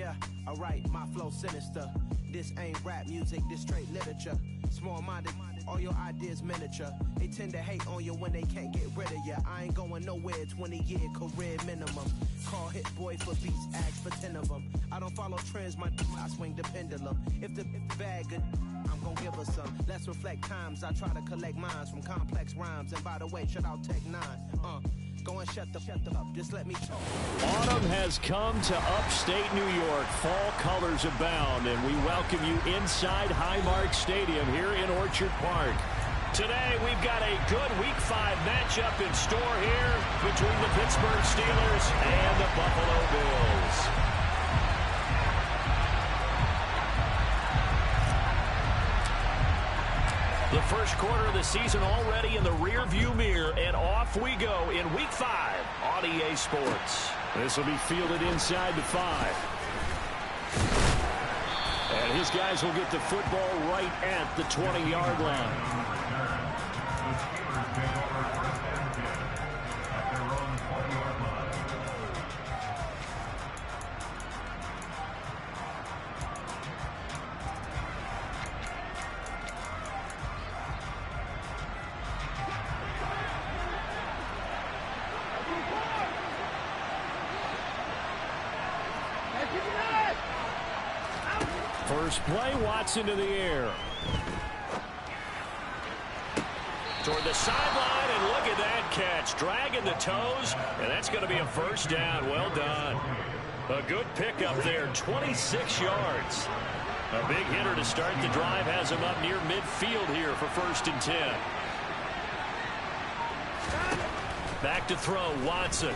Yeah, alright, my flow sinister. This ain't rap music, this straight literature. Small-minded, all your ideas miniature. They tend to hate on you when they can't get rid of you. I ain't going nowhere, 20-year career minimum. Call Hit Boy for beats, ask for 10 of them. I don't follow trends, I swing the pendulum. If the bag good, I'm gon' give her some. Let's reflect times, I try to collect minds from complex rhymes. And by the way, shout out Tech 9. Go and shut the up, just let me talk. Autumn has come to upstate New York. Fall colors abound, and we welcome you inside Highmark Stadium here in Orchard Park. Today, we've got a good Week 5 matchup in store here between the Pittsburgh Steelers and the Buffalo Bills. The first quarter of the season already in the rear-view mirror, and off we go in Week 5 on EA Sports. This will be fielded inside the 5. And his guys will get the football right at the 20-yard line. First play, Watson to the air. Toward the sideline, and look at that catch. Dragging the toes, and that's going to be a first down. Well done. A good pickup there, 26 yards. A big hitter to start the drive has him up near midfield here for 1st and 10. Back to throw, Watson.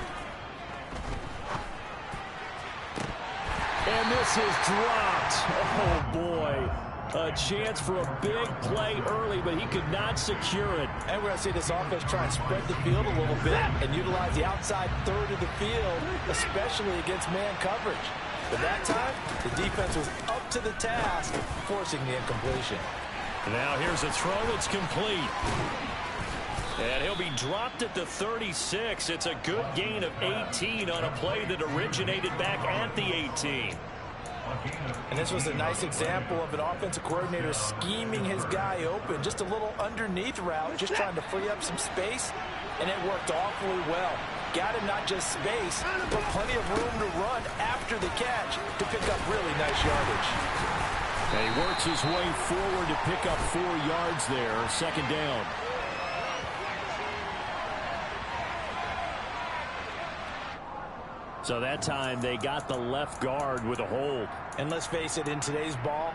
And this is dropped. Oh, boy. A chance for a big play early, but he could not secure it. And we're going to see this offense try and spread the field a little bit and utilize the outside third of the field, especially against man coverage. But that time, the defense was up to the task, forcing the incompletion. Now here's a throw that's complete. And he'll be dropped at the 36. It's a good gain of 18 on a play that originated back at the 18. And this was a nice example of an offensive coordinator scheming his guy open. Just a little underneath route, just trying to free up some space, and it worked awfully well. Got him not just space, but plenty of room to run after the catch to pick up really nice yardage. And he works his way forward to pick up 4 yards there, 2nd down. So that time they got the left guard with a hold. And let's face it, in today's ball,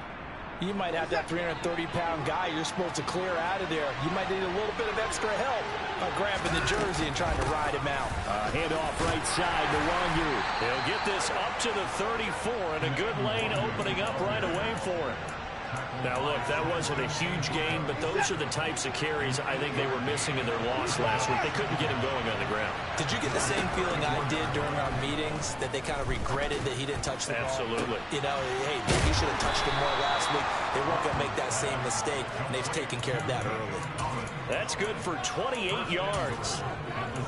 you might have that 330-pound guy you're supposed to clear out of there. You might need a little bit of extra help by grabbing the jersey and trying to ride him out. Handoff right side to Wanyu. He'll get this up to the 34, and a good lane opening up right away for him. Now, look, that wasn't a huge gain, but those are the types of carries I think they were missing in their loss last week. They couldn't get him going on the ground. Did you get the same feeling I did during our meetings, that they kind of regretted that he didn't touch the ball? Absolutely. You know, hey, he should have touched him more last week. They weren't going to make that same mistake, and they've taken care of that early. That's good for 28 yards.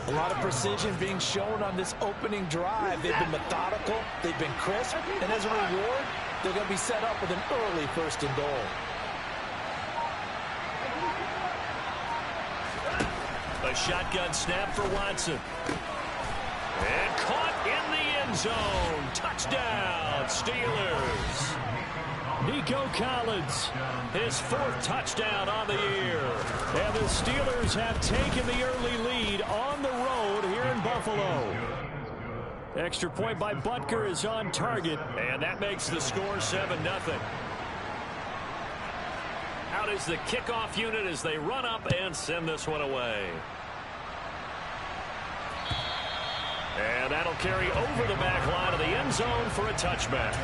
A lot of precision being shown on this opening drive. They've been methodical, they've been crisp, and as a reward, they're going to be set up with an early 1st and goal. A shotgun snap for Watson. And caught in the end zone. Touchdown, Steelers. Nico Collins, his 4th touchdown on the year. And the Steelers have taken the early lead on the road here in Buffalo. Extra point by Butker is on target, and that makes the score 7-0. Out is the kickoff unit as they run up and send this one away. And that'll carry over the back line of the end zone for a touchback.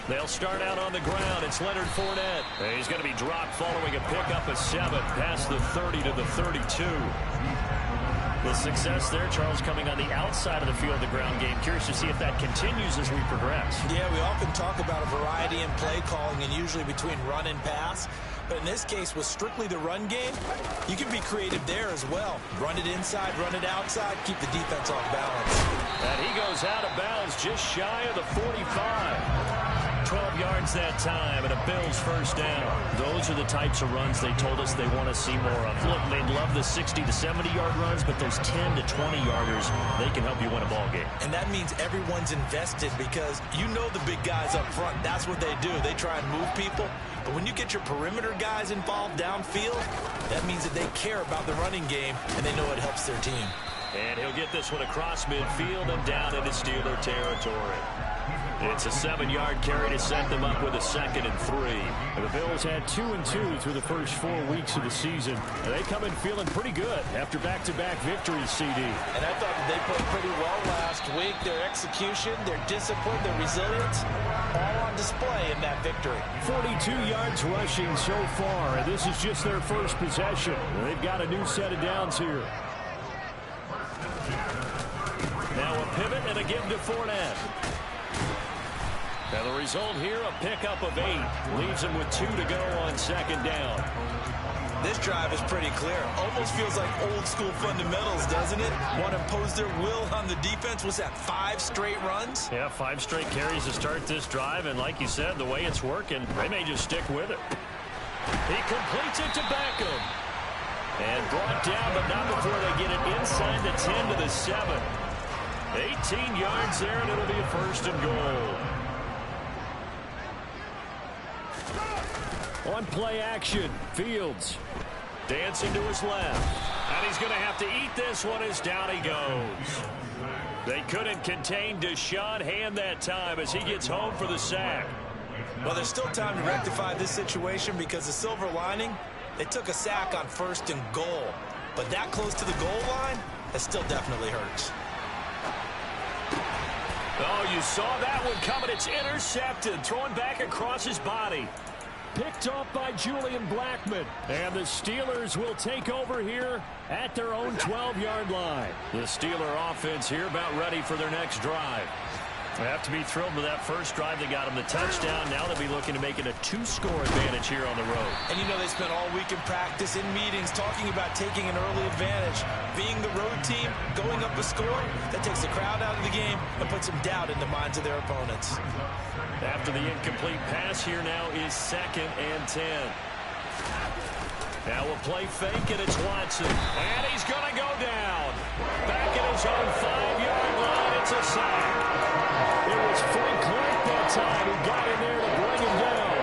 They'll start out on the ground. It's Leonard Fournette. He's going to be dropped following a pickup of 7 past the 30 to the 32. The success there, Charles, coming on the outside of the field, the ground game. Curious to see if that continues as we progress. Yeah, we often talk about a variety in play calling and usually between run and pass. But in this case, with strictly the run game, you can be creative there as well. Run it inside, run it outside, keep the defense off balance. And he goes out of bounds just shy of the 45. 12 yards that time and a Bills first down. Those are the types of runs they told us they want to see more of. Look, they love the 60 to 70-yard runs, but those 10 to 20-yarders, they can help you win a ball game. And that means everyone's invested because you know the big guys up front. That's what they do. They try and move people. But when you get your perimeter guys involved downfield, that means that they care about the running game and they know it helps their team. And he'll get this one across midfield and down into Steeler territory. It's a 7-yard carry to set them up with a 2nd and 3. And the Bills had 2-2 through the first 4 weeks of the season. And they come in feeling pretty good after back-to-back victories, CD. And I thought they played pretty well last week. Their execution, their discipline, their resilience, all on display in that victory. 42 yards rushing so far, and this is just their first possession. They've got a new set of downs here. Now a pivot and a give to Fournette. And the result here, a pickup of 8. Leaves him with 2 to go on 2nd down. This drive is pretty clear. Almost feels like old school fundamentals, doesn't it? Want to impose their will on the defense. Was that 5 straight runs? Yeah, 5 straight carries to start this drive. And like you said, the way it's working, they may just stick with it. He completes it to Beckham. And brought down, but not before they get it inside the 10 to the 7. 18 yards there, and it'll be a 1st and goal. On play action, Fields dancing to his left. And he's going to have to eat this one as down he goes. They couldn't contain Deshaun Hand that time as he gets home for the sack. Well, there's still time to rectify this situation because the silver lining, they took a sack on 1st and goal. But that close to the goal line, that still definitely hurts. Oh, you saw that one coming. It's intercepted. Thrown back across his body. Picked off by Julian Blackmon. And the Steelers will take over here at their own 12-yard line. The Steeler offense here about ready for their next drive. They have to be thrilled with that first drive. They got them the touchdown. Now they'll be looking to make it a 2-score advantage here on the road. And you know they spent all week in practice, in meetings, talking about taking an early advantage. Being the road team, going up a score, that takes the crowd out of the game and puts some doubt in the minds of their opponents. After the incomplete pass here now is 2nd and 10. Now we'll play fake, and it's Watson. And he's going to go down. Back at his own 5-yard line, it's a sack. It was Frank Clark that time who got in there to bring him down.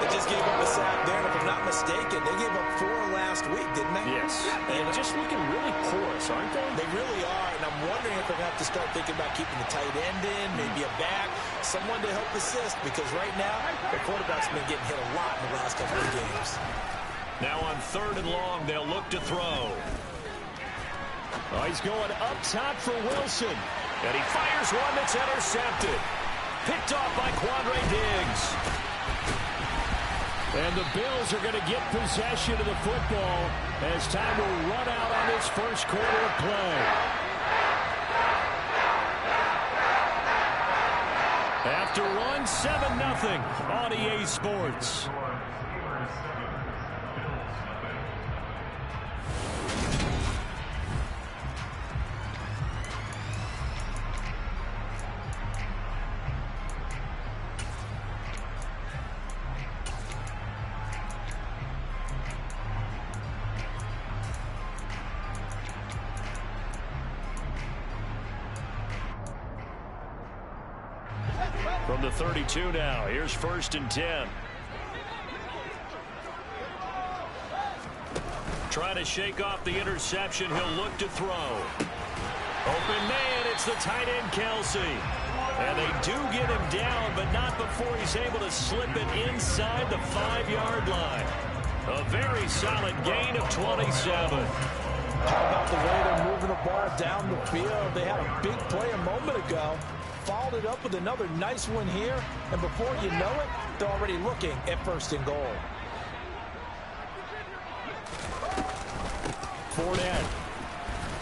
They just gave up a sack there, and if I'm not mistaken, they gave up 4 last week, didn't they? Yes. And just looking really porous, aren't they? They really are, and I'm wondering if they're going to have to start thinking about keeping the tight end in, maybe a back, someone to help assist, because right now, their quarterback's been getting hit a lot in the last couple of games. Now on 3rd and long, they'll look to throw. Oh, he's going up top for Wilson. And he fires one that's intercepted. Picked off by Quandre Diggs. And the Bills are going to get possession of the football as time will run out on this first quarter of play. After one, 7-0 on EA Sports. From the 32 now, here's 1st and 10. Trying to shake off the interception, he'll look to throw. Open man, it's the tight end Kelsey. And they do get him down, but not before he's able to slip it inside the 5-yard line. A very solid gain of 27. How about the way they're moving the ball down the field? They had a big play a moment ago. Followed it up with another nice one here. And before you know it, they're already looking at 1st and goal. Fournette.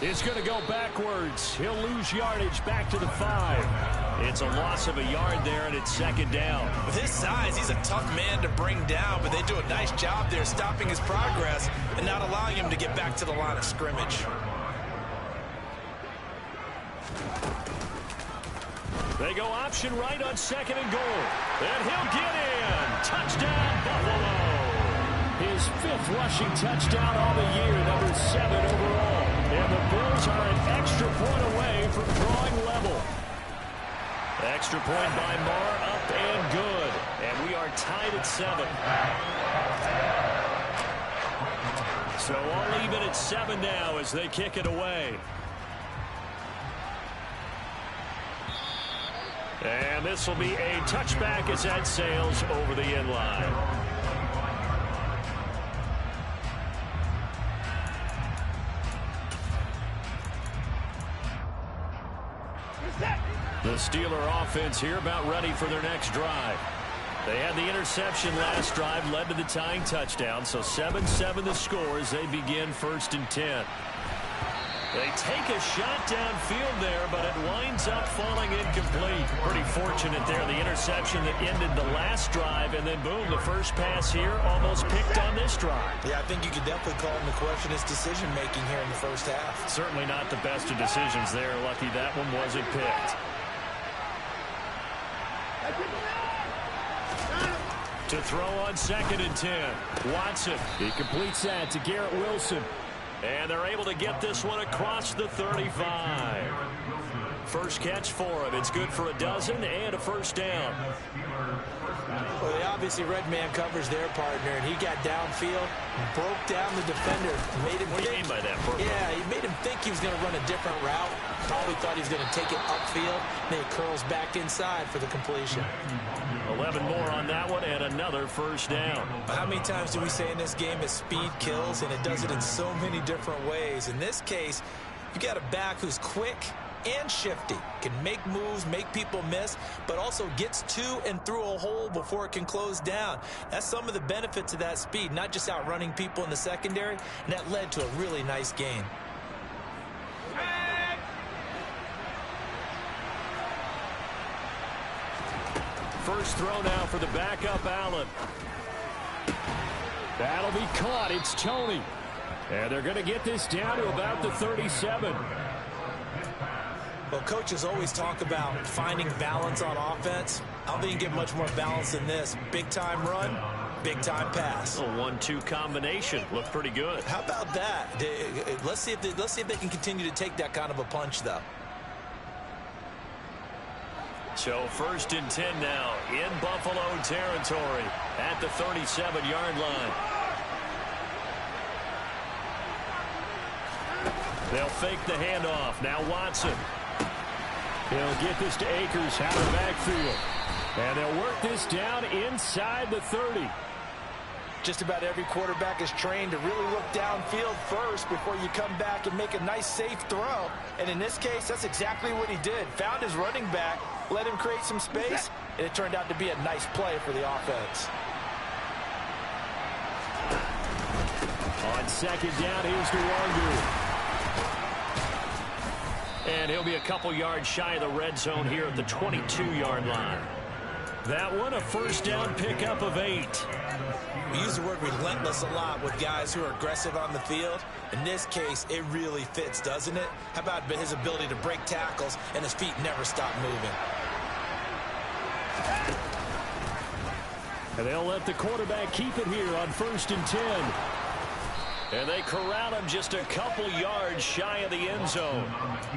is going to go backwards. He'll lose yardage back to the 5. It's a loss of a yard there, and it's second down. With his size, he's a tough man to bring down, but they do a nice job there stopping his progress and not allowing him to get back to the line of scrimmage. They go option right on 2nd and goal. And he'll get in. Touchdown, Buffalo. His 5th rushing touchdown on the year, number 7 overall. And the Bills are an extra point away from drawing level. Extra point by Marr, up and good. And we are tied at 7. So all even at 7 now as they kick it away. And this will be a touchback as that sails over the end line. The Steeler offense here about ready for their next drive. They had the interception last drive, led to the tying touchdown, so 7-7 the score as they begin 1st and 10. They take a shot downfield there, but it winds up falling incomplete. Pretty fortunate there, the interception that ended the last drive, and then boom, the first pass here almost picked on this drive. Yeah, I think you could definitely call him to question his decision-making here in the first half. Certainly not the best of decisions there. Lucky that one wasn't picked. To throw on 2nd and 10. Watson, he completes that to Garrett Wilson. And they're able to get this one across the 35. First catch for him. It's good for a dozen and a first down. Well, they obviously red man covers their partner, and he got downfield, broke down the defender. Made him what do you mean by that? Yeah, he made him think he was going to run a different route. Probably thought he was going to take it upfield. Then he curls back inside for the completion. 11 more on that one and another first down. How many times do we say in this game that speed kills, and it does it in so many different ways? In this case, you got a back who's quick and shifty, can make moves, make people miss, but also gets to and through a hole before it can close down. That's some of the benefits of that speed, not just outrunning people in the secondary, and that led to a really nice gain. First throw now for the backup Allen. That'll be caught. It's Tony. And they're going to get this down to about the 37. Well, coaches always talk about finding balance on offense. I don't think you can get much more balance than this. Big-time run, big-time pass. A 1-2 combination. Looked pretty good. How about that? Let's see if they can continue to take that kind of a punch, though. So 1st and 10 now in Buffalo territory at the 37-yard line. They'll fake the handoff. Now Watson. He'll get this to Akers out of the backfield. And they'll work this down inside the 30. Just about every quarterback is trained to really look downfield first before you come back and make a nice, safe throw. And in this case, that's exactly what he did. Found his running back, let him create some space, and it turned out to be a nice play for the offense. On 2nd down, here's Nwangu. And he'll be a couple yards shy of the red zone here at the 22-yard line. That one, a first down pickup of 8. We use the word relentless a lot with guys who are aggressive on the field. In this case, it really fits, doesn't it? How about his ability to break tackles and his feet never stop moving? And they'll let the quarterback keep it here on 1st and 10. And they corral him just a couple yards shy of the end zone.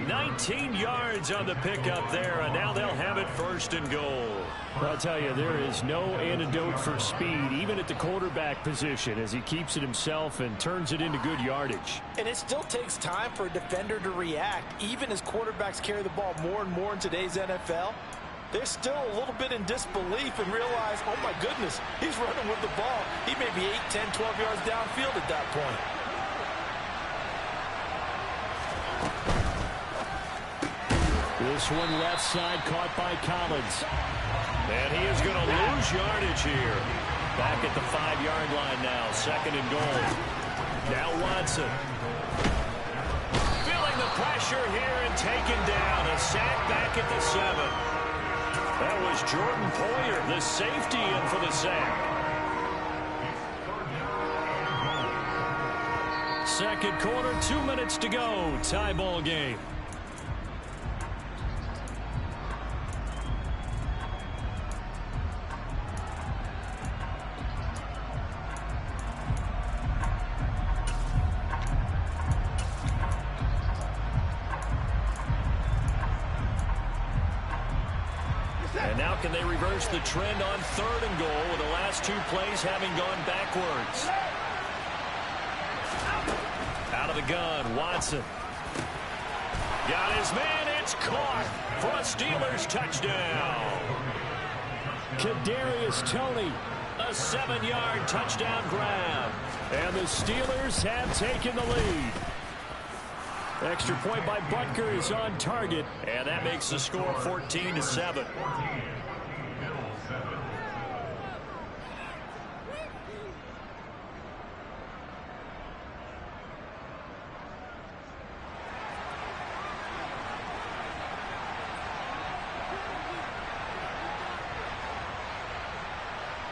19 yards on the pickup there, and now they'll have it 1st and goal. I'll tell you, there is no antidote for speed, even at the quarterback position, as he keeps it himself and turns it into good yardage. And it still takes time for a defender to react, even as quarterbacks carry the ball more and more in today's NFL. They're still a little bit in disbelief and realize, oh my goodness, he's running with the ball. He may be 8, 10, 12 yards downfield at that point. This one left side caught by Collins. And he is going to lose yardage here. Back at the 5-yard line now, 2nd and goal. Now Watson. Filling pressure here and taken down. A sack back at the 7. That was Jordan Poyer, the safety, in for the sack. Second quarter, 2 minutes to go. Tie ball game. And now can they reverse the trend on 3rd and goal with the last 2 plays having gone backwards? Out of the gun, Watson. Got his man, it's caught for a Steelers touchdown. Kadarius Toney, a 7-yard touchdown grab. And the Steelers have taken the lead. Extra point by Butker is on target, and that makes the score 14-7.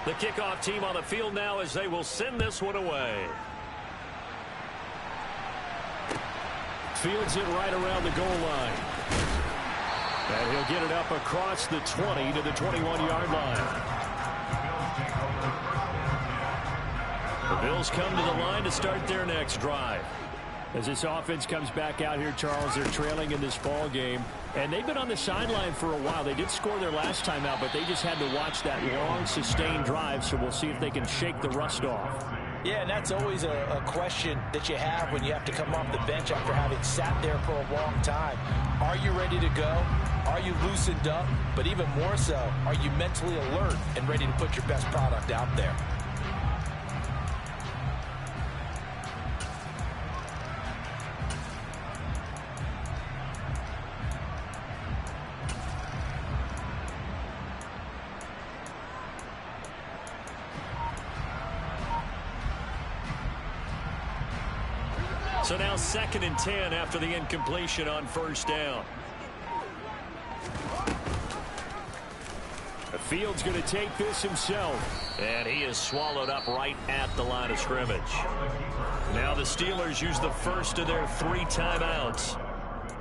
The kickoff team on the field now as they will send this one away. Fields it right around the goal line. And he'll get it up across the 20 to the 21-yard line. The Bills come to the line to start their next drive. As this offense comes back out here, Charles, they're trailing in this ball game. And they've been on the sideline for a while. They did score their last time out, but they just had to watch that long, sustained drive. So we'll see if they can shake the rust off. Yeah, and that's always a question that you have when you have to come off the bench after having sat there for a long time. Are you ready to go? Are you loosened up? But even more so, are you mentally alert and ready to put your best product out there? So now 2nd and 10 after the incompletion on 1st down. The Fields going to take this himself. And he is swallowed up right at the line of scrimmage. Now the Steelers use the first of their 3 timeouts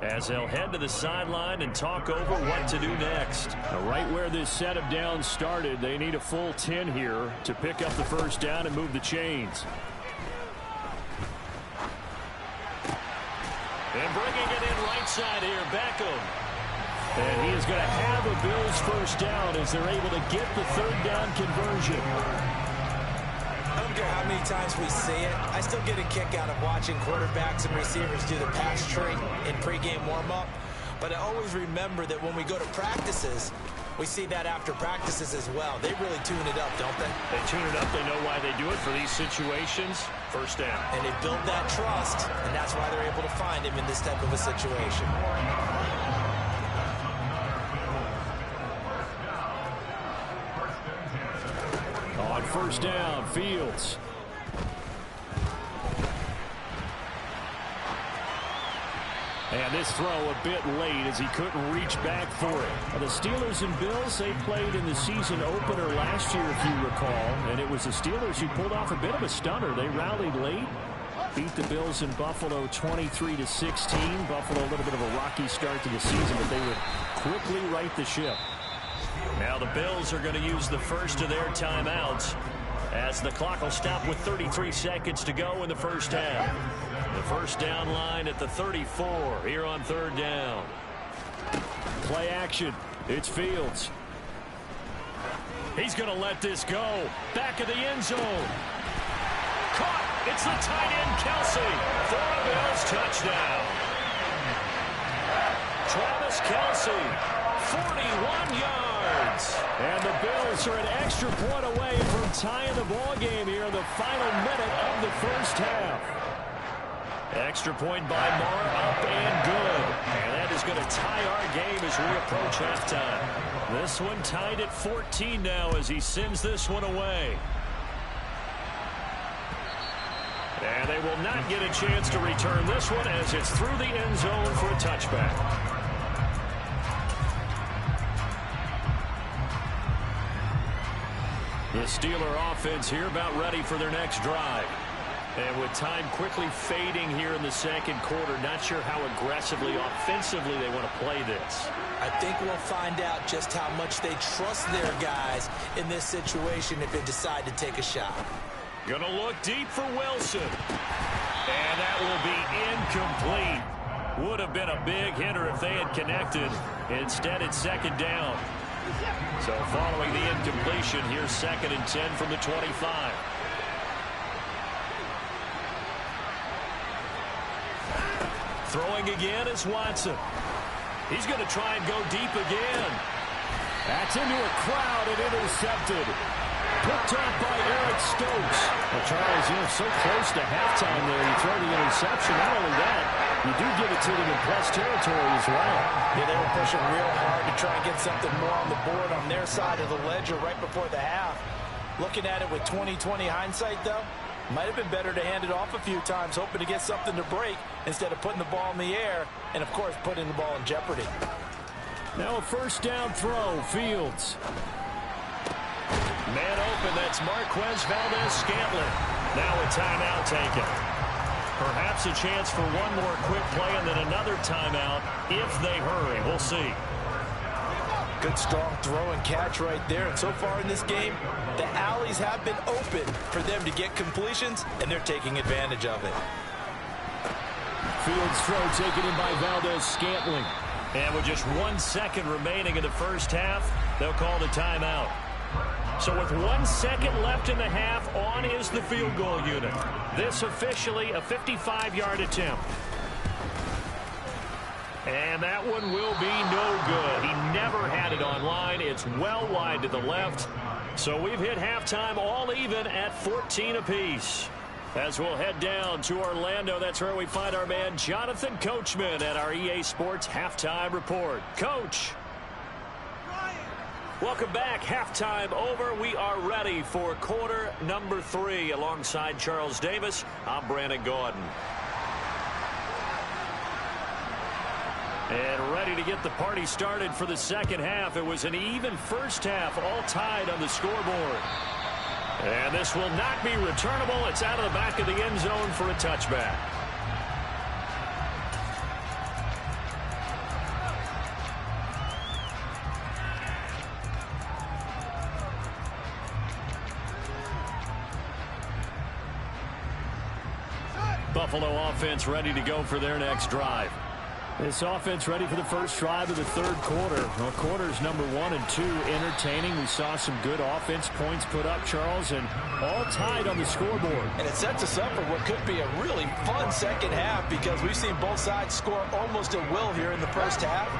as they'll head to the sideline and talk over what to do next. Now, right where this set of downs started, they need a full 10 here to pick up the first down and move the chains. And bringing it in right side here, Beckham. And he is going to have a Bills first down as they're able to get the 3rd down conversion. I don't care how many times we see it. I still get a kick out of watching quarterbacks and receivers do the pass tree in pregame warm-up. But I always remember that when we go to practices, we see that after practices as well. They really tune it up, don't they? They tune it up. They know why they do it for these situations. First down. And they build that trust, and that's why they're able to find him in this type of a situation. On 1st down, Fields. And this throw a bit late as he couldn't reach back for it. Now, the Steelers and Bills, they played in the season opener last year, if you recall. And it was the Steelers who pulled off a bit of a stunner. They rallied late, beat the Bills in Buffalo 23-16. Buffalo a little bit of a rocky start to the season, but they would quickly right the ship. Now the Bills are going to use the first of their timeouts as the clock will stop with 33 seconds to go in the first half. The first down line at the 34 here on 3rd down. Play action. It's Fields. He's going to let this go. Back of the end zone. Caught. It's the tight end, Kelsey. For a Bills touchdown. Travis Kelsey, 41 yards. And the Bills are an extra point away from tying the ball game here in the final minute of the first half. Extra point by Marr, up and good. And that is going to tie our game as we approach halftime. This one tied at 14 now as he sends this one away. And they will not get a chance to return this one as it's through the end zone for a touchback. The Steeler offense here about ready for their next drive. And with time quickly fading here in the second quarter, not sure how aggressively, offensively they want to play this. I think we'll find out just how much they trust their guys in this situation if they decide to take a shot. Going to look deep for Wilson. And that will be incomplete. Would have been a big hitter if they had connected. Instead, it's second down. So following the incompletion, here's 2nd and 10 from the 25. Throwing again is Watson. He's going to try and go deep again. That's into a crowd and intercepted. Picked up by Eric Stokes. Well, Charles, so close to halftime there. You throw the interception. Not only that, you do give it to them in plus territory as well. Yeah, they were pushing real hard to try and get something more on the board on their side of the ledger right before the half. Looking at it with 20/20 hindsight, though, might have been better to hand it off a few times, hoping to get something to break instead of putting the ball in the air and, of course, putting the ball in jeopardy. Now a first down throw, Fields. Man open, that's Marquez Valdez-Scantling. Now a timeout taken. Perhaps a chance for one more quick play and then another timeout if they hurry. We'll see. Good strong throw and catch right there. And so far in this game, the alleys have been open for them to get completions, and they're taking advantage of it. Fields throw taken in by Valdez-Scantling. And with just 1 second remaining in the first half, they'll call the timeout. So with 1 second left in the half, on is the field goal unit. This officially a 55-yard attempt. And that one will be no good. He never had it on line. It's well wide to the left. So we've hit halftime all even at 14 apiece. As we'll head down to Orlando, that's where we find our man Jonathan Coachman at our EA Sports Halftime Report. Coach. Welcome back. Halftime over. We are ready for quarter number 3. Alongside Charles Davis, I'm Brandon Gordon. And ready to get the party started for the second half. It was an even first half, all tied on the scoreboard. And this will not be returnable. It's out of the back of the end zone for a touchback. Buffalo offense ready to go for their next drive. This offense ready for the first drive of the third quarter. Well, quarters number 1 and 2 entertaining. We saw some good offense points put up, Charles, and all tied on the scoreboard. And it sets us up for what could be a really fun second half because we've seen both sides score almost at will here in the first half.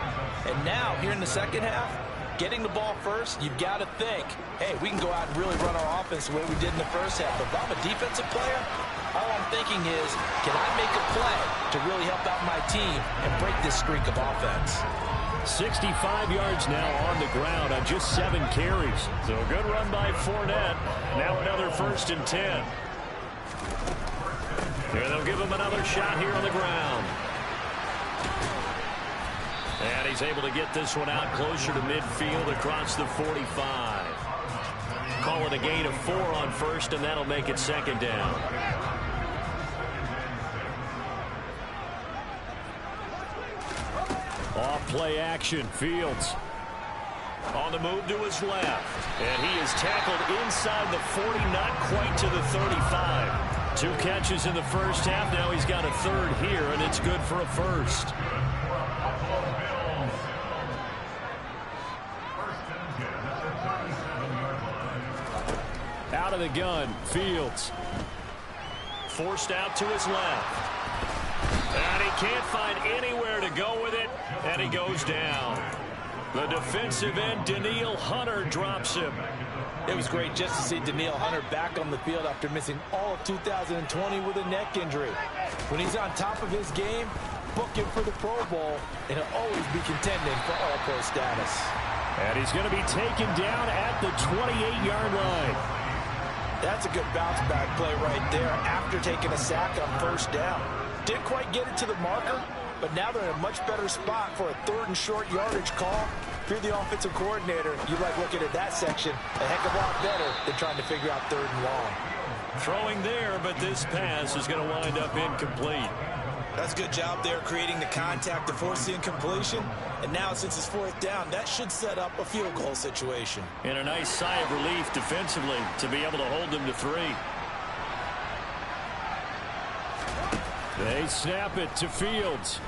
And now, here in the second half, getting the ball first, you've got to think, hey, we can go out and really run our offense the way we did in the first half. But if I'm a defensive player, all I'm thinking is, can I make a play to really help out my team and break this streak of offense? 65 yards now on the ground on just 7 carries. So a good run by Fournette. Now another 1st and 10. Here they'll give him another shot here on the ground. And he's able to get this one out closer to midfield across the 45. Call it a gain of 4 on first, and that'll make it second down. Off play action, Fields. On the move to his left. And he is tackled inside the 40, not quite to the 35. 2 catches in the first half. Now he's got a third here, and it's good for a first. Out of the gun, Fields. Forced out to his left. And he can't find anywhere to go with it, and he goes down. The defensive end, Danielle Hunter, drops him. It was great just to see Danielle Hunter back on the field after missing all of 2020 with a neck injury. When he's on top of his game, book him for the Pro Bowl, and he'll always be contending for All-Pro status. And he's going to be taken down at the 28-yard line. That's a good bounce-back play right there after taking a sack on first down. Didn't quite get it to the marker, but now they're in a much better spot for a 3rd and short yardage call. If you're the offensive coordinator, you like looking at that section a heck of a lot better than trying to figure out 3rd and long. Throwing there, but this pass is going to wind up incomplete. That's a good job there creating the contact to force the incompletion. And now since it's 4th down, that should set up a field goal situation. And a nice sigh of relief defensively to be able to hold them to 3. They snap it to Fields.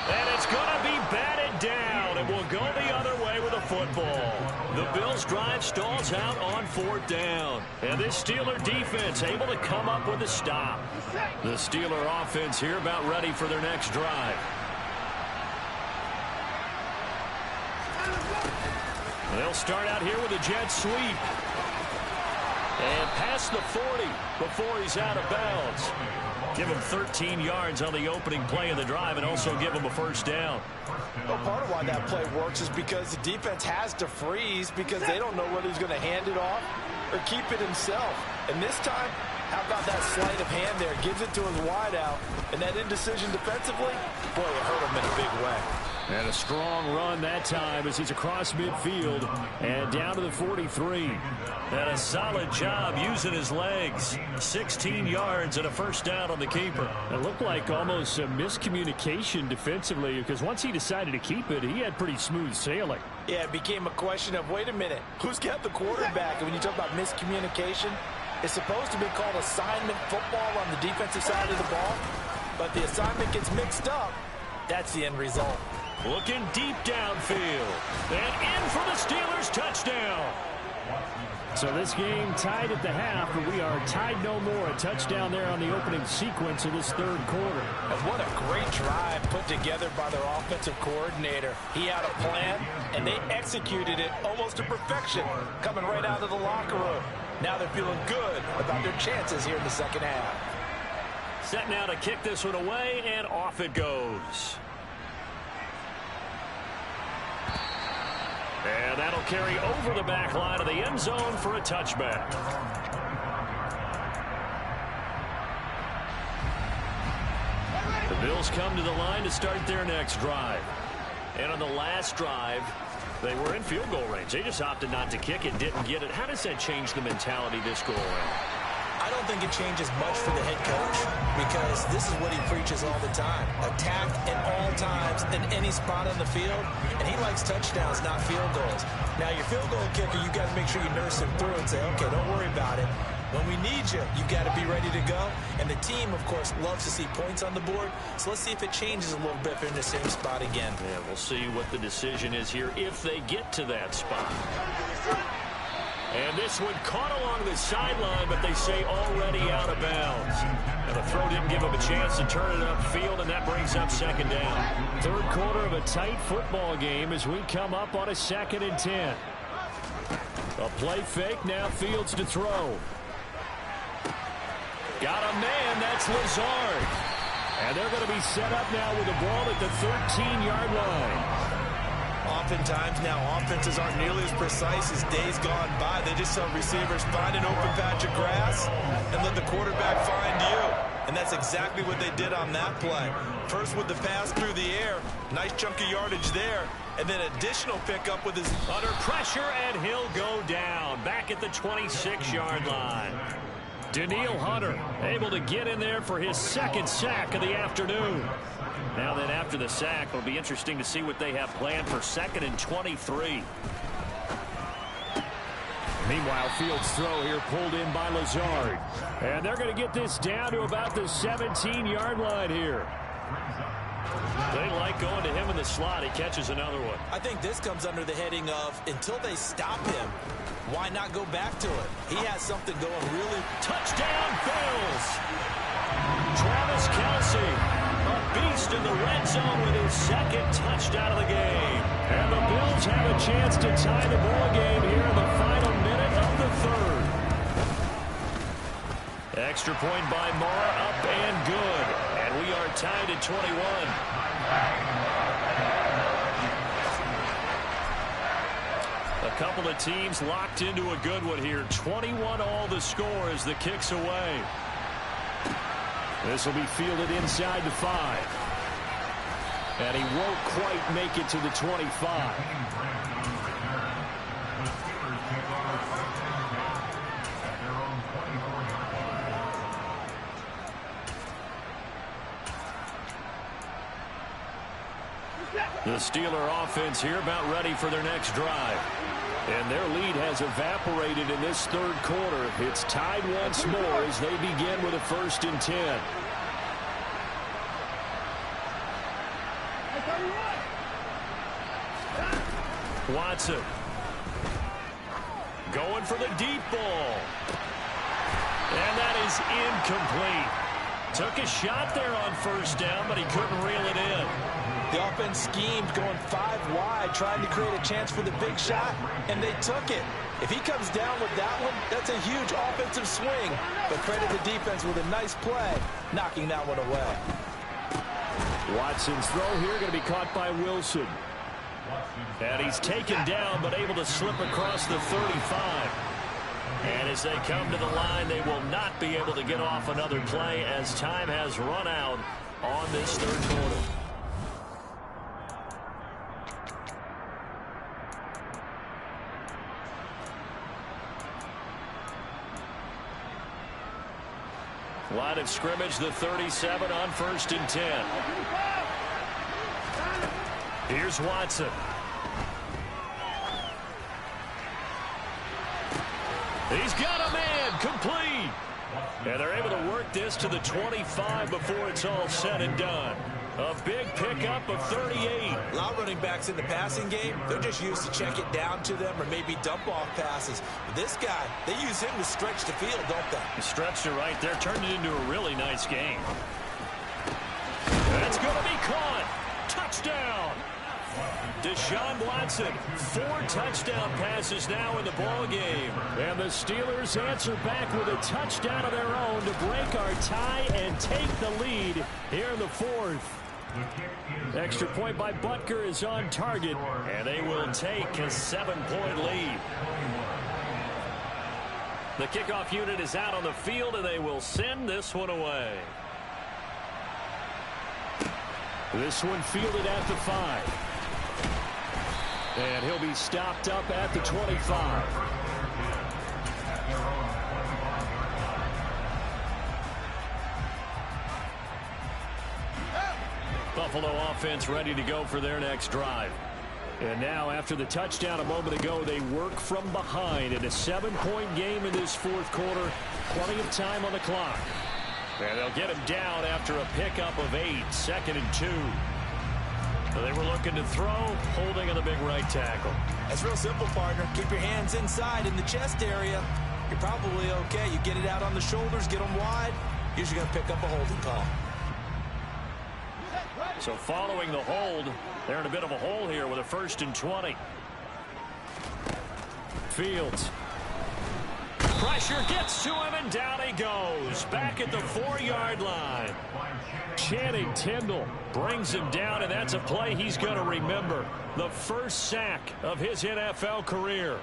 And it's going to be batted down. It will go the other way with a football. The Bills' drive stalls out on 4th down. And this Steeler defense able to come up with a stop. The Steeler offense here about ready for their next drive. They'll start out here with a jet sweep. And past the 40 before he's out of bounds. Give him 13 yards on the opening play of the drive and also give him a 1st down. Well, part of why that play works is because the defense has to freeze because they don't know whether he's going to hand it off or keep it himself. And this time, how about that sleight of hand there? Gives it to his wideout. And that indecision defensively, boy, it hurt him in a big way. And a strong run that time as he's across midfield and down to the 43. And a solid job using his legs. 16 yards and a 1st down on the keeper. It looked like almost a miscommunication defensively because once he decided to keep it, he had pretty smooth sailing. Yeah, it became a question of, wait a minute, who's got the quarterback? And when you talk about miscommunication, it's supposed to be called assignment football on the defensive side of the ball. But the assignment gets mixed up. That's the end result. Looking deep downfield. And in for the Steelers touchdown. So this game tied at the half, but we are tied no more. A touchdown there on the opening sequence of this 3rd quarter. And what a great drive put together by their offensive coordinator. He had a plan, and they executed it almost to perfection, coming right out of the locker room. Now they're feeling good about their chances here in the 2nd half. Set now to kick this one away, and off it goes. And that'll carry over the back line of the end zone for a touchback. The Bills come to the line to start their next drive. And on the last drive, they were in field goal range. They just opted not to kick it, didn't get it. How does that change the mentality this go around? I don't think it changes much for the head coach because this is what he preaches all the time. Attack at all times in any spot on the field, and he likes touchdowns, not field goals. Now, your field goal kicker, you got to make sure you nurse him through and say, okay, don't worry about it. When we need you, you got to be ready to go. And the team, of course, loves to see points on the board. So let's see if it changes a little bit if they're in the same spot again. Yeah, we'll see what the decision is here if they get to that spot. And this one caught along the sideline, but they say already out of bounds. And the throw didn't give him a chance to turn it upfield, and that brings up 2nd down. 3rd quarter of a tight football game as we come up on a 2nd and 10. A play fake, now Fields to throw. Got a man, that's Lazard. And they're going to be set up now with the ball at the 13-yard line. Oftentimes now offenses aren't nearly as precise as days gone by. They just saw receivers find an open patch of grass and let the quarterback find you. And that's exactly what they did on that play. First with the pass through the air, nice chunk of yardage there, and then additional pickup with his... Under pressure, and he'll go down back at the 26-yard line. Daniil Hunter able to get in there for his 2nd sack of the afternoon. Now then, after the sack, it'll be interesting to see what they have planned for 2nd and 23. Meanwhile, Fields' throw here pulled in by Lazard. And they're going to get this down to about the 17-yard line here. They like going to him in the slot. He catches another one. I think this comes under the heading of, until they stop him, why not go back to it? He has something going really. Touchdown, Bills! Travis Kelce, a beast in the red zone with his 2nd touchdown of the game. And the Bills have a chance to tie the ball game here in the final minute of the 3rd. Extra point by Marr, up and good. And we are tied at 21. A couple of teams locked into a good one here. 21 all the score as the kick's away. This will be fielded inside the 5. And he won't quite make it to the 25. The Steeler offense here about ready for their next drive. And their lead has evaporated in this third quarter. It's tied once more as they begin with a 1st and 10. Watson going for the deep ball. And that is incomplete. Took a shot there on 1st down, but he couldn't reel it in. The offense schemed going 5 wide, trying to create a chance for the big shot, and they took it. If he comes down with that one, that's a huge offensive swing. But credit the defense with a nice play, knocking that one away. Watson's throw here going to be caught by Wilson. And he's taken down, but able to slip across the 35. And as they come to the line, they will not be able to get off another play as time has run out on this third quarter. Line of scrimmage, the 37 on 1st and 10. Here's Watson. He's got a man, complete. And they're able to work this to the 25 before it's all said and done. A big pickup of 38. A lot of running backs in the passing game, they're just used to check it down to them or maybe dump off passes. But this guy, they use him to stretch the field, don't they? He stretched it right there, turned it into a really nice game. That's going to be caught. Touchdown. Deshaun Watson, 4 touchdown passes now in the ball game. And the Steelers answer back with a touchdown of their own to break our tie and take the lead here in the 4th. Extra point by Butker is on target, and they will take a 7-point lead. The kickoff unit is out on the field, and they will send this one away. This one fielded at the 5. And he'll be stopped up at the 25. Buffalo offense ready to go for their next drive. And now, after the touchdown a moment ago, they work from behind in a 7-point game in this 4th quarter. Plenty of time on the clock. And they'll get him down after a pickup of 8, 2nd and 2. So they were looking to throw, holding on the big right tackle. That's real simple, partner. Keep your hands inside in the chest area. You're probably okay. You get it out on the shoulders, get them wide. Usually going to pick up a holding call. So following the hold, they're in a bit of a hole here with a 1st and 20. Fields. Pressure gets to him, and down he goes. Back at the 4-yard line. Channing Tindall brings him down, and that's a play he's going to remember. The first sack of his NFL career.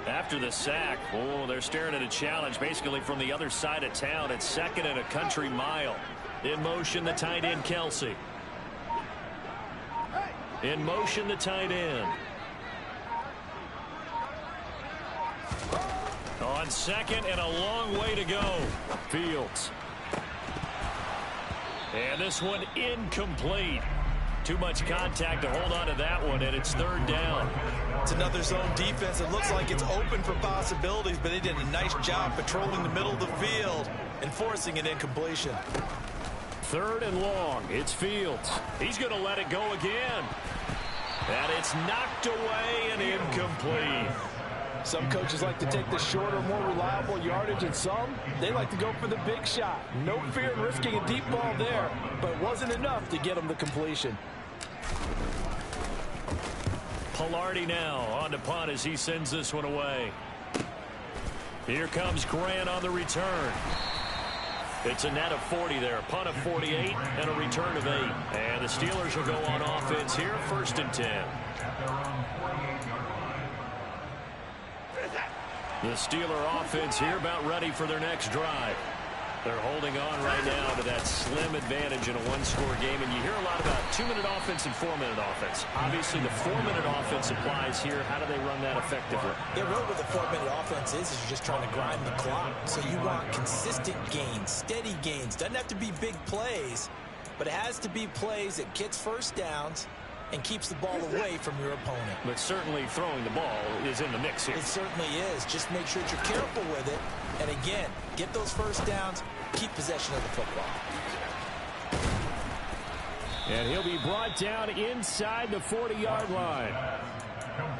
After the sack, they're staring at a challenge basically from the other side of town. It's 2nd and a country mile. In motion, the tight end, Kelsey. In motion, the tight end. On 2nd and a long way to go. Fields. And this one incomplete. Too much contact to hold on to that one, and it's 3rd down. It's another zone defense. It looks like it's open for possibilities, but they did a nice job patrolling the middle of the field and forcing an incompletion. 3rd and long. It's Fields. He's going to let it go again. And it's knocked away and incomplete. Some coaches like to take the shorter, more reliable yardage, and some, they like to go for the big shot. No fear in risking a deep ball there, but it wasn't enough to get them the completion. Pilardi now on to punt as he sends this one away. Here comes Grant on the return. It's a net of 40 there, a punt of 48, and a return of 8. And the Steelers will go on offense here, 1st and 10. The Steeler offense here about ready for their next drive. They're holding on right now to that slim advantage in a one-score game, and you hear a lot about 2-minute offense and 4-minute offense. Obviously, the 4-minute offense applies here. How do they run that effectively? Yeah, really what the 4-minute offense is you're just trying to grind the clock. So you want consistent gains, steady gains. Doesn't have to be big plays, but it has to be plays that gets first downs and keeps the ball away from your opponent. But certainly throwing the ball is in the mix here. It certainly is. Just make sure that you're careful with it. And again, get those first downs, keep possession of the football. And he'll be brought down inside the 40-yard line.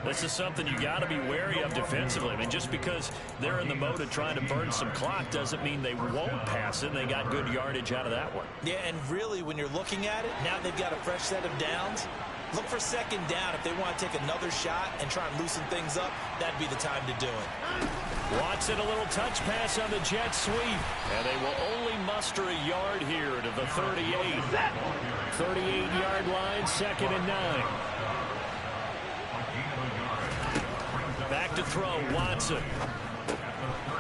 This is something you got to be wary of defensively. I mean, just because they're in the mode of trying to burn some clock doesn't mean they won't pass it. They got good yardage out of that one. Yeah, and really, when you're looking at it, now they've got a fresh set of downs. Look for 2nd down. If they want to take another shot and try and loosen things up, that'd be the time to do it. Watson, a little touch pass on the jet sweep. And they will only muster a yard here to the 38. 38-yard line, 2nd and 9. Back to throw, Watson.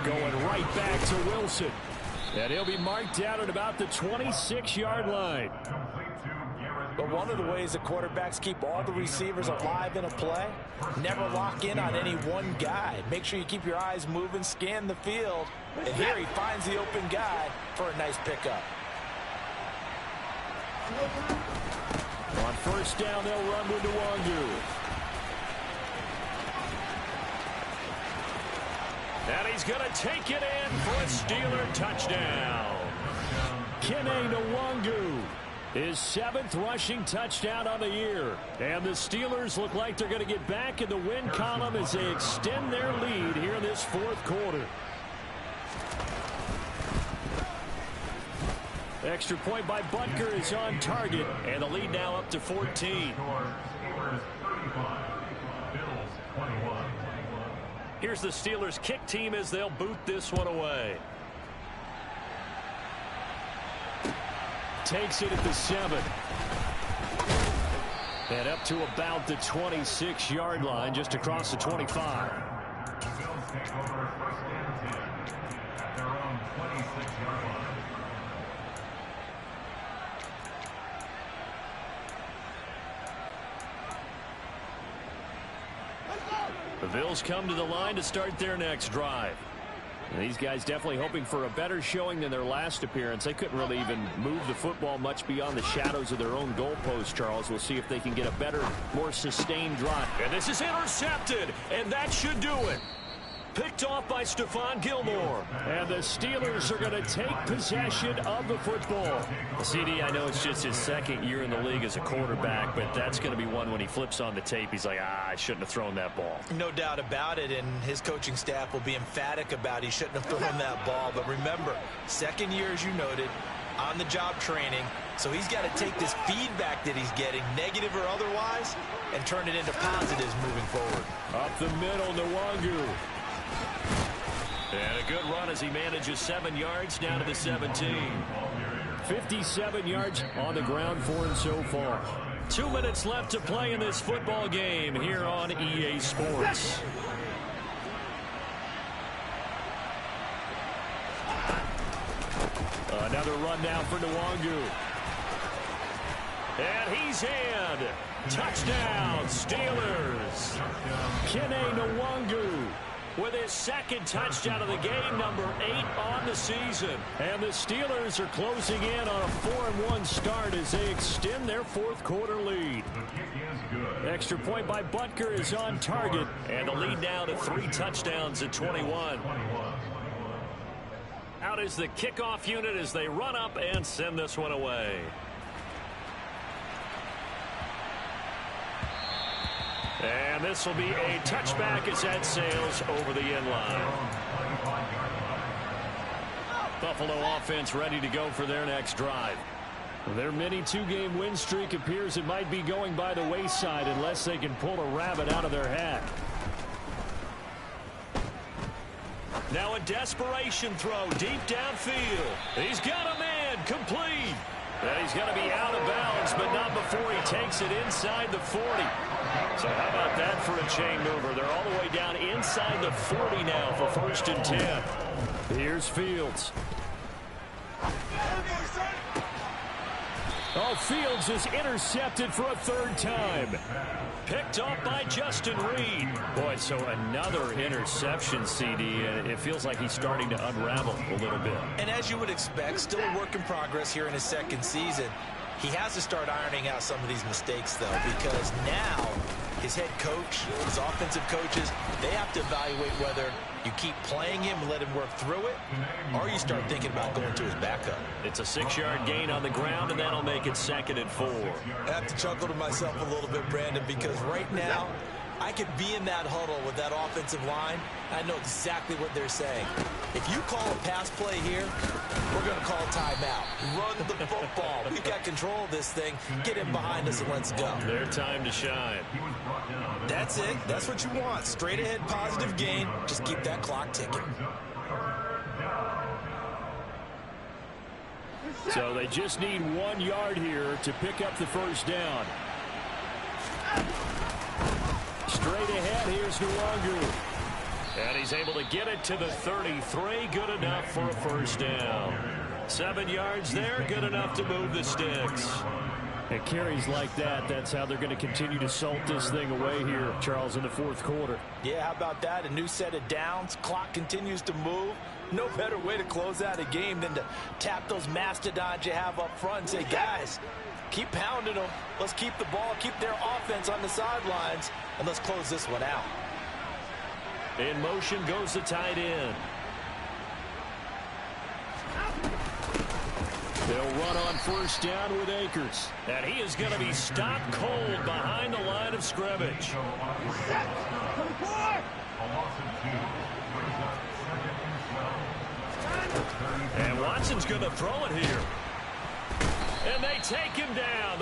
Going right back to Wilson. And he'll be marked down at about the 26-yard line. But one of the ways the quarterbacks keep all the receivers alive in a play, never lock in on any one guy. Make sure you keep your eyes moving, scan the field, and here he finds the open guy for a nice pickup. On 1st down, they'll run with Nwangu. And he's going to take it in for a Steeler touchdown. Kene Nwangu, his 7th rushing touchdown on the year. And the Steelers look like they're going to get back in the win column as they extend their lead here in this 4th quarter. Extra point by Butker is on target, and the lead now up to 14. Here's the Steelers kick team as they'll boot this one away. Takes it at the 7. And up to about the 26-yard line, just across the 25. The Bills come to the line to start their next drive. And these guys definitely hoping for a better showing than their last appearance. They couldn't really even move the football much beyond the shadows of their own goalpost, Charles. We'll see if they can get a better, more sustained drive. And this is intercepted, and that should do it. Picked off by Stephon Gilmore. And the Steelers are going to take possession of the football. CD, I know it's just his 2nd year in the league as a quarterback, but that's going to be one when he flips on the tape. He's like, I shouldn't have thrown that ball. No doubt about it, and his coaching staff will be emphatic about he shouldn't have thrown that ball. But remember, 2nd year, as you noted, on-the-job training. So he's got to take this feedback that he's getting, negative or otherwise, and turn it into positives moving forward. Up the middle, Nwangu. And a good run as he manages 7 yards down to the 17. 57 yards on the ground for him so far. 2 minutes left to play in this football game here on EA Sports. Another run now for Nwangu. And he's in. Touchdown, Steelers. Kene Nwangu with his 2nd touchdown of the game, number 8 on the season. And the Steelers are closing in on a 4-1 start as they extend their 4th quarter lead. Extra point by Butker is on target. And the lead now to 3 touchdowns at 21. Out is the kickoff unit as they run up and send this one away. And this will be a touchback as that sails over the end line. Buffalo offense ready to go for their next drive. Their mini 2-game win streak appears it might be going by the wayside unless they can pull a rabbit out of their hat. Now a desperation throw deep downfield. He's got a man, complete. And he's going to be out of bounds, but not before he takes it inside the 40. So how about that for a chain mover? They're all the way down inside the 40 now for 1st and 10. Here's Fields. Oh, Fields is intercepted for a 3rd time. Picked off by Justin Reed. Boy, so another interception, CD, and it feels like he's starting to unravel a little bit. And as you would expect, still a work in progress here in his 2nd season. He has to start ironing out some of these mistakes, though, because now his head coach, his offensive coaches, they have to evaluate whether you keep playing him and let him work through it, or you start thinking about going to his backup. It's a 6-yard gain on the ground, and that'll make it 2nd and 4. I have to chuckle to myself a little bit, Brandon, because right now, I could be in that huddle with that offensive line. I know exactly what they're saying. If you call a pass play here, we're going to call timeout. Run the football. We've got control of this thing. Get him behind us and let's go. Their time to shine. That's it. That's what you want. Straight ahead, positive gain. Just keep that clock ticking. So they just need 1 yard here to pick up the 1st down. Straight ahead, here's Nwangu. And he's able to get it to the 33. Good enough for a 1st down. 7 yards there, good enough to move the sticks. And carries like that, that's how they're going to continue to salt this thing away here, Charles, in the 4th quarter. Yeah, how about that? A new set of downs. Clock continues to move. No better way to close out a game than to tap those mastodons you have up front and say, guys, keep pounding them. Let's keep the ball, keep their offense on the sidelines, and let's close this one out. In motion goes the tight end. They'll run on 1st down with Akers. And he is going to be stopped cold behind the line of scrimmage. And Watson's going to throw it here. And they take him down.